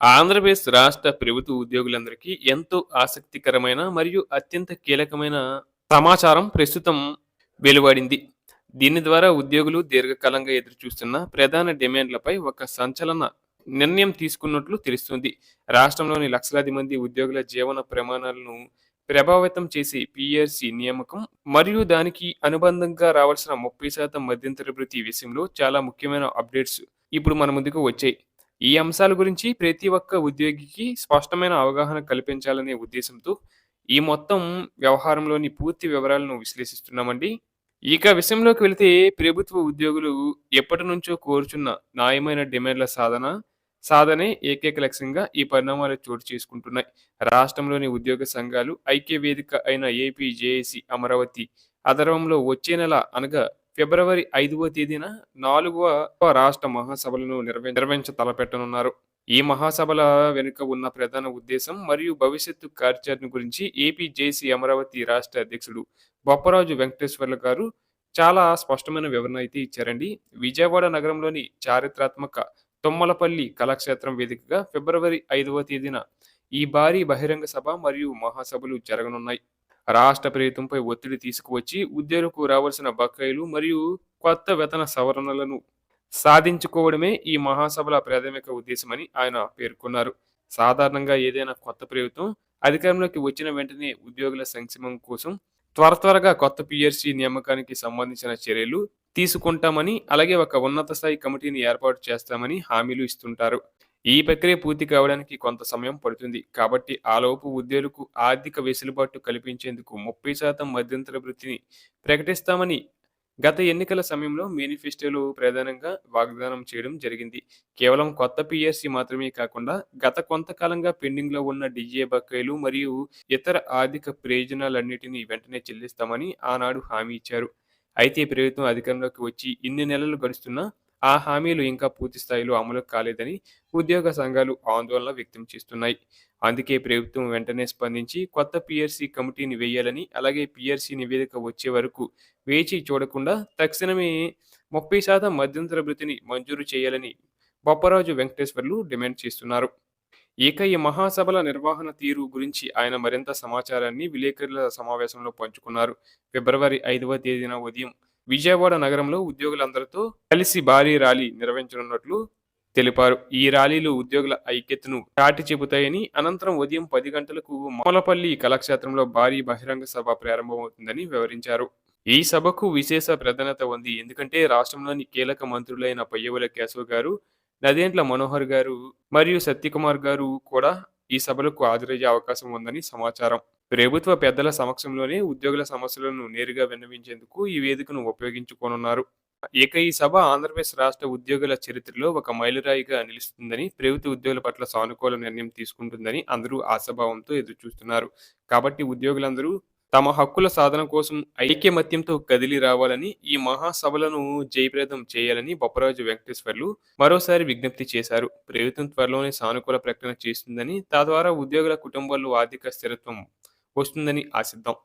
ఆంధ్రప్రదేశ్ రాష్ట్ర ప్రభుత్వ ఉద్యోగులందరికీ ఎంతో ఆసక్తికరమైన మరియు అత్యంత కీలకమైన సమాచారం ప్రస్తుతం వెలువడింది. దీని ద్వారా ఉద్యోగులు దీర్ఘకాలంగా ఎదురుచూస్తున్న ప్రధాన డిమాండ్లపై ఒక సంచలన నిర్ణయం తీసుకున్నట్లు తెలుస్తుంది. రాష్ట్రంలోని లక్షలాది మంది ఉద్యోగుల జీవన ప్రమాణాలను ప్రభావితం చేసే పీఆర్సీ నియామకం మరియు దానికి అనుబంధంగా రావాల్సిన 30% మధ్యంతర భృతి విషయంలో చాలా ముఖ్యమైన అప్డేట్స్ ఇప్పుడు మన ముందుకు వచ్చాయి. ఈ అంశాల గురించి ప్రతి ఒక్క ఉద్యోగికి స్పష్టమైన అవగాహన కల్పించాలనే ఉద్దేశంతో ఈ మొత్తం వ్యవహారంలోని పూర్తి వివరాలను విశ్లేషిస్తున్నామండి. ఇక విషయంలోకి వెళితే ప్రభుత్వ ఉద్యోగులు ఎప్పటినుంచో కోరుచున్న న్యాయమైన డిమాండ్ల సాధనే ఏకైక లక్ష్యంగా ఈ పరిణామాలు చోటు చేసుకుంటున్నాయి. రాష్ట్రంలోని ఉద్యోగ సంఘాలు ఐక్య వేదిక అయిన ఏపీ జేఏసీ అమరావతి ఆధ్వర్యంలో వచ్చే నెల అనగా ఫిబ్రవరి 5వ తేదీన 4వ రాష్ట్ర మహాసభలను నిర్వహించ తలపెట్టనున్నారు. ఈ మహాసభల వెనుక ఉన్న ప్రధాన ఉద్దేశం మరియు భవిష్యత్తు కార్యాచరణ గురించి ఏపీ జేసీ అమరావతి రాష్ట్ర అధ్యక్షుడు బొప్పరాజు వెంకటేశ్వర్లు గారు చాలా స్పష్టమైన వివరణ అయితే ఇచ్చారండి. విజయవాడ నగరంలోని చారిత్రాత్మక తుమ్మలపల్లి కళాక్షేత్రం వేదికగా ఫిబ్రవరి 5వ తేదీన ఈ భారీ బహిరంగ సభ మరియు మహాసభలు జరగనున్నాయి. రాష్ట్ర ప్రభుత్వంపై ఒత్తిడి తీసుకువచ్చి ఉద్యోగులకు రావాల్సిన బకాయిలు మరియు కొత్త వేతన సవరణలను సాధించుకోవడమే ఈ మహాసభల ప్రాథమిక ఉద్దేశమని ఆయన పేర్కొన్నారు. సాధారణంగా ఏదైనా కొత్త ప్రభుత్వం అధికారంలోకి వచ్చిన వెంటనే ఉద్యోగుల సంక్షేమం కోసం త్వరగా కొత్త పీఆర్సీ నియామకానికి సంబంధించిన చర్యలు తీసుకుంటామని, అలాగే ఒక ఉన్నత స్థాయి కమిటీని ఏర్పాటు చేస్తామని హామీలు ఇస్తుంటారు. ఈ ప్రక్రియ పూర్తి కావడానికి కొంత సమయం పడుతుంది. కాబట్టి ఆలోపు ఉద్యోగులకు ఆర్థిక వెసులుబాటు కల్పించేందుకు 30% మధ్యంతర వృత్తిని ప్రకటిస్తామని గత ఎన్నికల సమయంలో మేనిఫెస్టోలో ప్రధానంగా వాగ్దానం చేయడం జరిగింది. కేవలం కొత్త పీఆర్సీ మాత్రమే కాకుండా గత కొంతకాలంగా పెండింగ్‌లో ఉన్న డీఏ బకాయిలు మరియు ఇతర ఆర్థిక ప్రయోజనాలన్నిటిని వెంటనే చెల్లిస్తామని ఆనాడు హామీ ఇచ్చారు. అయితే ప్రభుత్వం అధికారంలోకి వచ్చి ఇన్ని నెలలు గడుస్తున్నా ఆ హామీలు ఇంకా పూర్తి స్థాయిలో అమలు కాలేదని ఉద్యోగ సంఘాలు ఆందోళన వ్యక్తం చేస్తున్నాయి. అందుకే ప్రభుత్వం వెంటనే స్పందించి కొత్త పీఆర్సీ కమిటీని వేయాలని, అలాగే పీఆర్సీ నివేదిక వచ్చే వరకు వేచి చూడకుండా తక్షణమే 30% మధ్యంతర భృతిని మంజూరు చేయాలని బొప్పరాజు వెంకటేశ్వర్లు డిమాండ్ చేస్తున్నారు. ఇక ఈ మహాసభల నిర్వహణ తీరు గురించి ఆయన మరింత సమాచారాన్ని విలేకరుల సమావేశంలో పంచుకున్నారు. ఫిబ్రవరి 5వ తేదీన ఉదయం విజయవాడ నగరంలో ఉద్యోగులందరితో కలిసి భారీ ర్యాలీ నిర్వహించనున్నట్లు తెలిపారు. ఈ ర్యాలీలు ఉద్యోగుల ఐక్యతను చాటి చెబుతాయని, అనంతరం ఉదయం 10 గంటలకు మొలపల్లి కళాక్షేత్రంలో భారీ బహిరంగ సభ ప్రారంభమవుతుందని వివరించారు. ఈ సభకు విశేష ప్రాధాన్యత ఉంది. ఎందుకంటే రాష్ట్రంలోని కీలక మంత్రులైన పయ్యవుల కేశవ్ గారు, నదెండ్ల మనోహర్ గారు మరియు సత్యకుమార్ గారు కూడా ఈ సభలకు హాజరయ్యే అవకాశం ఉందని సమాచారం. ప్రభుత్వ పెద్దల సమక్షంలోనే ఉద్యోగుల సమస్యలను నేరుగా విన్నవించేందుకు ఈ వేదికను ఉపయోగించుకోనున్నారు. ఇక ఈ సభ ఆంధ్రప్రదేశ్ రాష్ట్ర ఉద్యోగుల చరిత్రలో ఒక మైలురాయిగా నిలుస్తుందని, ప్రభుత్వ ఉద్యోగుల పట్ల సానుకూల నిర్ణయం తీసుకుంటుందని అందరూ ఆశాభావంతో ఎదురుచూస్తున్నారు. కాబట్టి ఉద్యోగులందరూ తమ హక్కుల సాధన కోసం ఐకమత్యంతో కదిలి రావాలని, ఈ మహాసభలను జయప్రదం చేయాలని బొప్పరాజు వెంకటేశ్వర్లు మరోసారి విజ్ఞప్తి చేశారు. ప్రభుత్వం త్వరలోనే సానుకూల ప్రకటన చేస్తుందని, తద్వారా ఉద్యోగుల కుటుంబాల్లో ఆర్థిక స్థిరత్వం వస్తుందని ఆశిద్దాం.